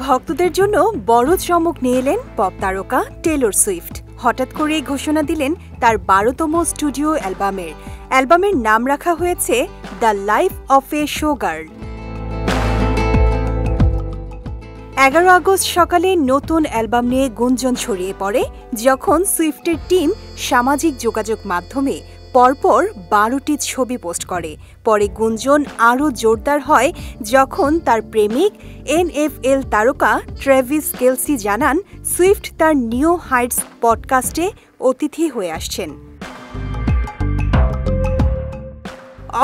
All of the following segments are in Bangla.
ভক্তদের জন্য বড় চমক নিয়ে এলেন পপ তারকা টেলর সুইফট। হঠাৎ করেই ঘোষণা দিলেন তার 12তম স্টুডিও অ্যালবামের নাম রাখা হয়েছে the life of A show girl. 11 August সকালে নতুন অ্যালবাম নিয়ে গুঞ্জন ছড়িয়ে পড়ে যখন সুইফটের টিম সামাজিক যোগাযোগ মাধ্যমে পরপর 12টি ছবি পোস্ট করে। পরে গুঞ্জন আরও জোরদার হয় যখন তার প্রেমিক NFL তারকা ট্রেভিস কেলসি জানান সুইফট তার নিউ হাইটস পডকাস্টে অতিথি হয়ে আসছেন।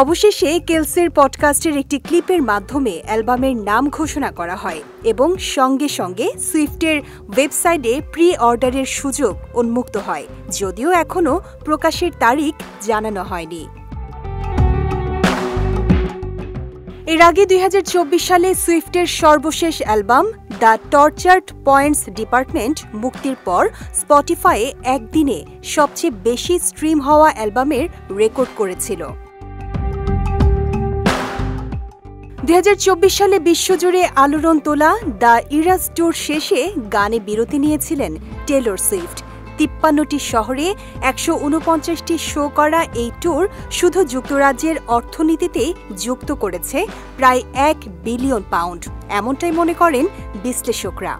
অবশেষে কেলসির পডকাস্টের একটি ক্লিপের মাধ্যমে অ্যালবামের নাম ঘোষণা করা হয় এবং সঙ্গে সঙ্গে সুইফটের ওয়েবসাইটে প্রি অর্ডারের সুযোগ উন্মুক্ত হয়, যদিও এখনও প্রকাশের তারিখ জানানো হয়নি। এর আগে 2024 সালে সুইফটের সর্বশেষ album the tortured points department মুক্তির পর স্পটিফাইয়ে একদিনে সবচেয়ে বেশি স্ট্রিম হওয়া অ্যালবামের রেকর্ড করেছিল। 2024 সালে বিশ্বজুড়ে আলোড়ন তোলা দ্য ইরাস ট্যুর শেষে গানে বিরতি নিয়েছিলেন টেলর সুইফট। 53টি শহরে 149টি শো করা এই ট্যুর শুধু যুক্তরাজ্যের অর্থনীতিতেই যুক্ত করেছে প্রায় £1 বিলিয়ন, এমনটাই মনে করেন বিশ্লেষকরা।